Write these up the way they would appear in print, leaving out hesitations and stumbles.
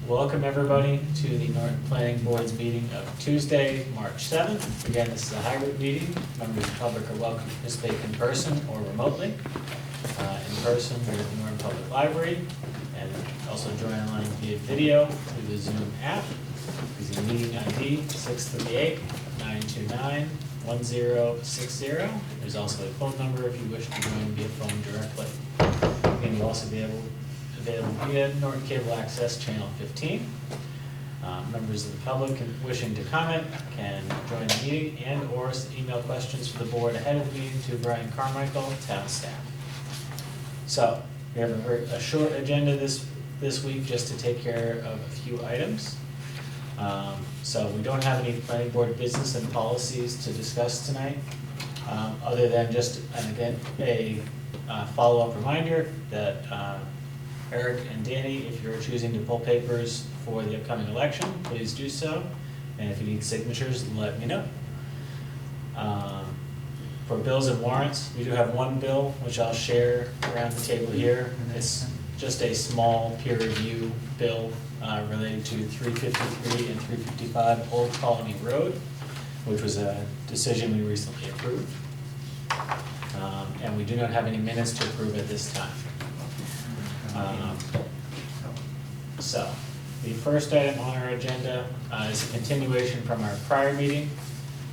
Welcome everybody to the Norton Planning Board's meeting of Tuesday, March 7th. Again, this is a hybrid meeting. Members of the public are welcome to participate in person or remotely. In person, we're at the Norton Public Library, and also join online via video through the Zoom app using meeting ID 638-929-1060. There's also a phone number if you wish to join via phone directly. Again, you'll also be available via Norton Cable Access Channel 15. Members of the public wishing to comment can join the meeting and or email questions for the board ahead of the meeting to Brian Carmichael, town staff. So we have a short agenda this week just to take care of a few items. So we don't have any planning board business and policies to discuss tonight, other than just, and again, a follow-up reminder that Eric and Danny, if you're choosing to pull papers for the upcoming election, please do so. And if you need signatures, let me know. For bills and warrants, we do have one bill, which I'll share around the table here. It's just a small peer review bill related to 353 and 355 Old Colony Road, which was a decision we recently approved. And we do not have any minutes to approve at this time. So, the first item on our agenda is a continuation from our prior meeting,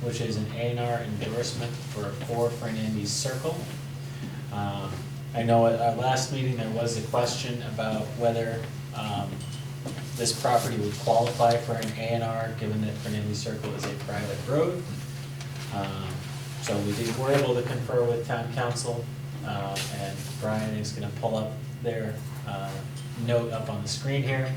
which is an A&R endorsement for 4 Fernandez Circle. I know at our last meeting there was a question about whether this property would qualify for an A&R given that Fernandez Circle is a private road. So we're able to confer with town council, and Brian is going to pull up their note up on the screen here,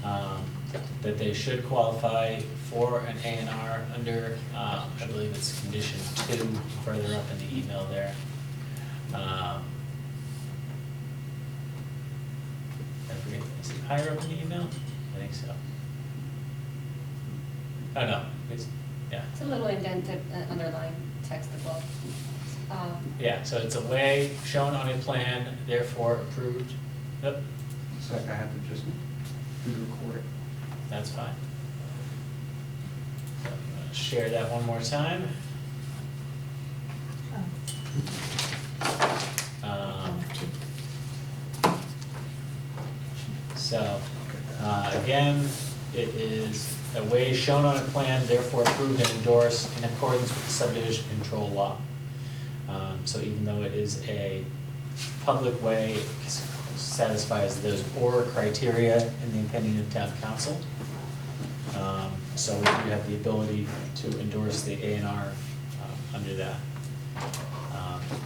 that they should qualify for an A&R under, I believe it's condition 2, further up in the email there. I forget, is it higher up in the email? I think so. Oh no, yeah. It's a little indented, underlined text above. Yeah, so it's a way shown on a plan, therefore approved. Yep. So I have to just do the recording. That's fine. So I'm gonna share that one more time. So, again, it is a way shown on a plan, therefore approved and endorsed in accordance with the subdivision control law. So even though it is a public way, it satisfies those OR criteria in the opinion of town council. So we do have the ability to endorse the A&R under that.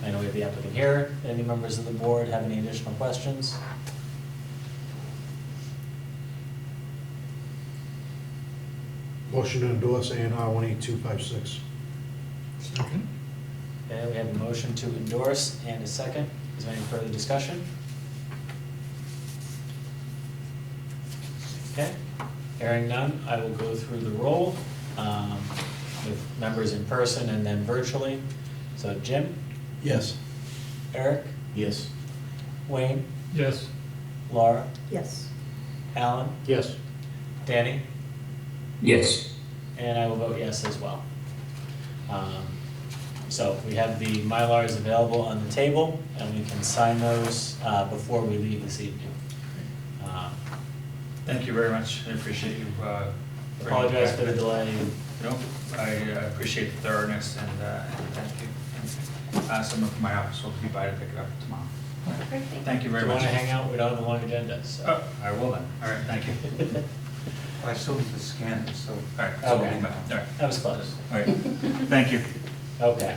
I know we have the applicant here. Any members of the board have any additional questions? Motion to endorse A&R 18256. Second. Okay, we have a motion to endorse and a second. Is there any further discussion? Okay, hearing none, I will go through the roll with members in person and then virtually. So Jim? Yes. Eric? Yes. Wayne? Yes. Laura? Yes. Alan? Yes. Danny? Yes. And I will vote yes as well. So we have the Mylars available on the table, and we can sign those before we leave this evening. Thank you very much. I appreciate you. Apologize for the delay. No, I appreciate the thoroughness and thank you. Someone from my office will be by to pick it up tomorrow. Great, Thank you If very you much. want to hang out, we don't have a long agenda, so. Oh, I will then. All right, thank you. I still need to scan it, so. All right, so we'll Okay. be back. All right, That was close. all right. Thank you. Okay.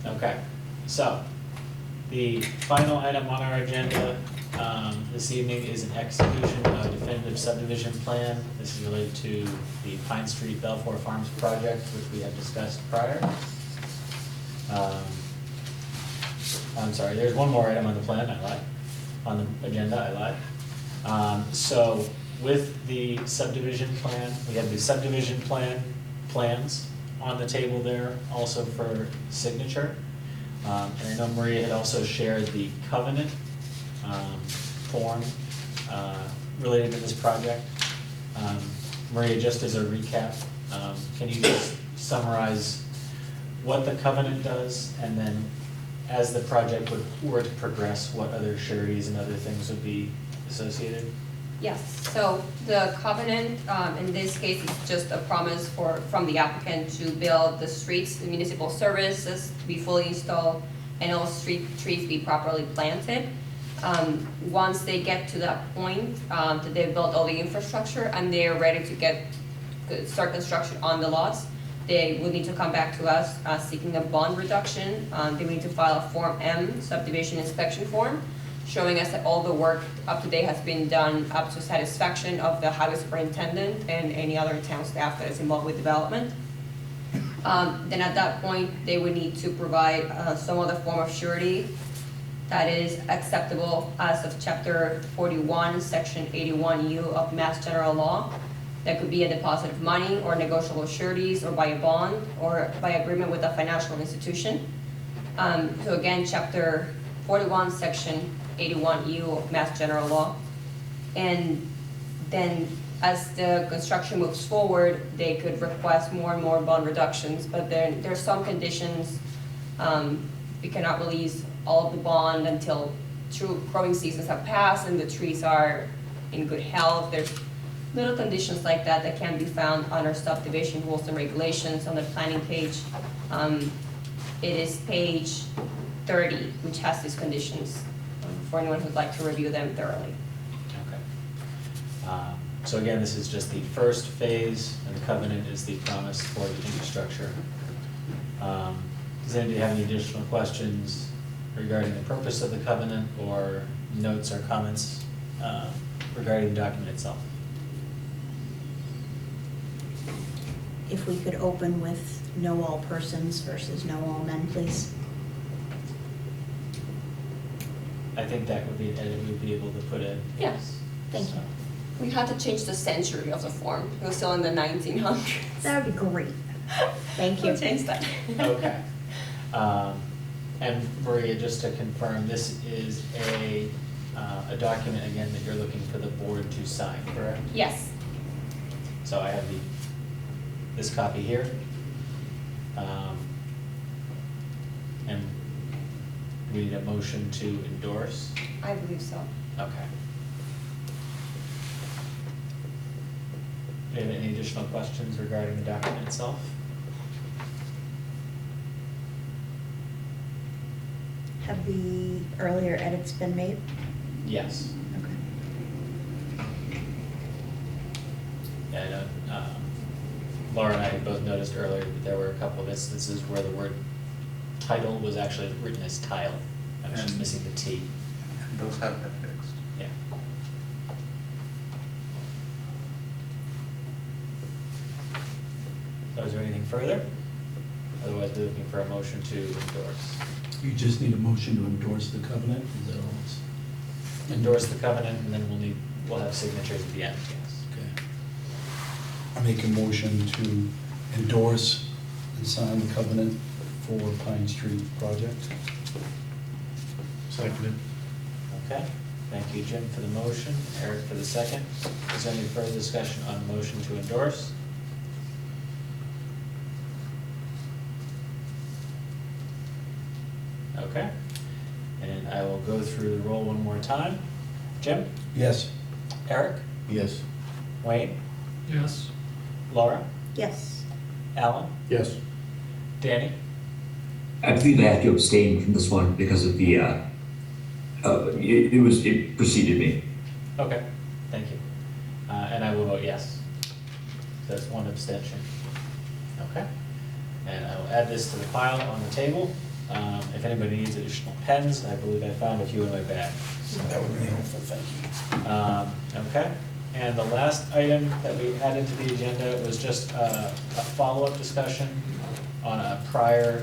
Okay, so the final item on our agenda this evening is an execution of a definitive subdivision plan. This is related to the Pine Street Belfour Farms project, which we have discussed prior. I'm sorry, there's one more item on the plan, I lied. On the agenda, I lied. So with the subdivision plan, we have the subdivision plans on the table there, also for signature. And I know Maria had also shared the covenant form related to this project. Maria, just as a recap, can you just summarize what the covenant does, and then as the project were to progress, what other sureties and other things would be associated? Yes, so the covenant, in this case, is just a promise from the applicant to build the streets, the municipal services to be fully installed, and all trees be properly planted. Once they get to that point, that they've built all the infrastructure and they're ready to start construction on the lots, they will need to come back to us seeking a bond reduction. They will need to file a Form M subdivision inspection form, showing us that all the work up to date has been done up to satisfaction of the highway superintendent and any other town staff that is involved with development. Then at that point, they would need to provide some other form of surety that is acceptable as of Chapter 41, Section 81U of Mass General Law. That could be a deposit of money or negotiable sureties or by a bond or by agreement with a financial institution. So again, Chapter 41, Section 81U of Mass General Law. And then as the construction moves forward, they could request more and more bond reductions, but there are some conditions. We cannot release all of the bond until true growing seasons have passed and the trees are in good health. There's little conditions like that that can be found under subdivision rules and regulations on the planning page. It is page 30, which has these conditions for anyone who'd like to review them thoroughly. Okay. So again, this is just the first phase, and the covenant is the promise for the infrastructure. Does anybody have any additional questions regarding the purpose of the covenant, or notes or comments regarding the document itself? If we could open with know all persons versus know all men, please. I think that would be an edit we'd be able to put in. Yes. Thank you. We had to change the century of the form. It was still in the 1900s. That would be great. Thank you. We'll change that. Okay. And Maria, just to confirm, this is a document, again, that you're looking for the board to sign, correct? Yes. So I have this copy here. And we need a motion to endorse. I believe so. Okay. Do you have any additional questions regarding the document itself? Have the earlier edits been made? Yes. Okay. Yeah, I know, Laura and I had both noticed earlier that there were a couple of instances where the word title was actually written as tile. I was just And- missing the T. And those have been fixed. Yeah. So is there anything further? Otherwise, we're looking for a motion to endorse. You just need a motion to endorse the covenant, is that all it's? Endorse the covenant, and then we'll have signatures at the end, yes. Okay. I make a motion to endorse and sign the covenant for Pine Street project. Seconded. Okay, thank you, Jim, for the motion, Eric for the second. Is there any further discussion on the motion to endorse? Okay, and I will go through the roll one more time. Jim? Yes. Eric? Yes. Wayne? Yes. Laura? Yes. Alan? Yes. Danny? I believe I have to abstain from this one because of the, it preceded me. Okay, thank you. And I will vote yes. So that's one abstention. Okay. And I will add this to the pile on the table. If anybody needs additional pens, I believe I found a few in my bag. That would be helpful, thank you. Okay, and the last item that we added to the agenda was just a follow-up discussion on a prior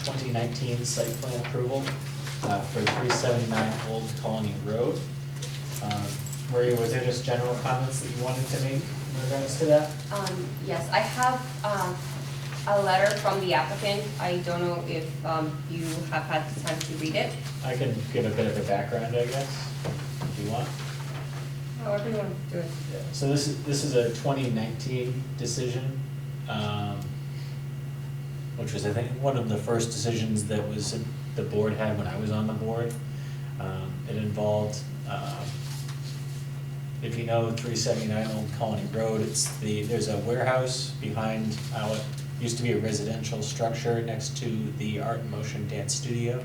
2019 site plan approval for 379 Old Colony Road. Maria, was there just general comments that you wanted to make in regards to that? Yes, I have a letter from the applicant. I don't know if you have had the time to read it. I can give a bit of a background, I guess, if you want. However you want to do it. So this is a 2019 decision, which was, I think, one of the first decisions that was, the board had when I was on the board. It involved, if you know 379 Old Colony Road, there's a warehouse behind what used to be a residential structure next to the Art and Motion Dance Studio.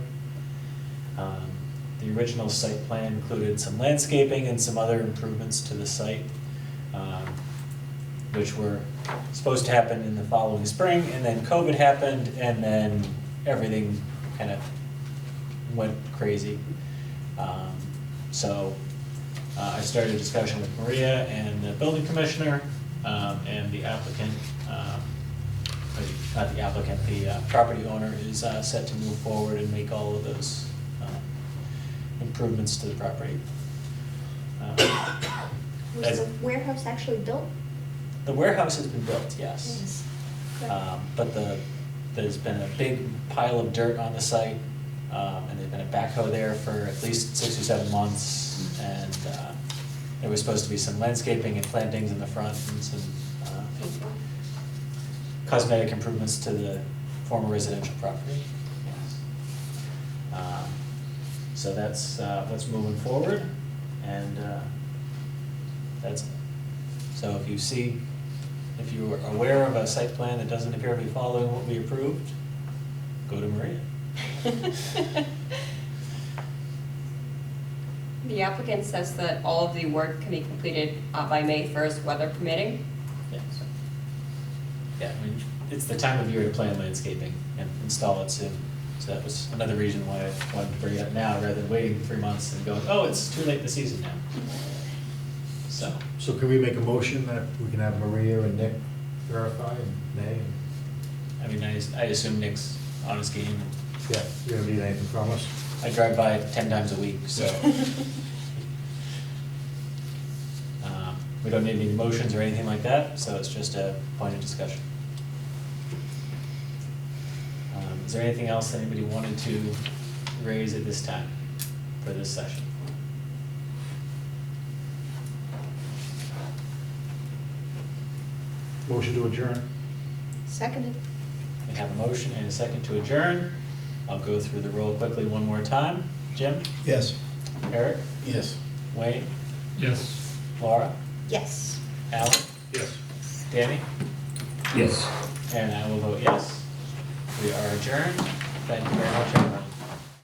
The original site plan included some landscaping and some other improvements to the site, which were supposed to happen in the following spring, and then COVID happened, and then everything kind of went crazy. So I started a discussion with Maria and the building commissioner, and the applicant, not the applicant, the property owner is set to move forward and make all of those improvements to the property. Was As- the warehouse actually built? The warehouse has been built, yes. But there's been a big pile of dirt on the site, and there's been a backhoe there for at least 6 or 7 months, and there was supposed to be some landscaping and plantings in the front and some cosmetic improvements to the former residential property. So that's what's moving forward, and that's it. So if you are aware of a site plan that doesn't appear to be following what we approved, go to Maria. The applicant says that all of the work can be completed by May 1st, weather permitting. Yes. Yeah, I mean, it's the time of year to plan landscaping and install it soon. So that was another reason why I wanted to bring it up now, rather than waiting 3 months and going, oh, it's too late in the season now. So, So can we make a motion that we can have Maria and Nick verify in May? I mean, I assume Nick's on his game. Yeah, you don't need anything from us? I drive by 10 times a week, so. We don't need any motions or anything like that, so it's just a point of discussion. Is there anything else anybody wanted to raise at this time for this session? Motion to adjourn? Seconded. We have a motion and a second to adjourn. I'll go through the roll quickly one more time. Jim? Yes. Eric? Yes. Wayne? Yes. Laura? Yes. Alan? Yes. Danny? Yes. And I will vote yes. We are adjourned. Thank you very much, everyone.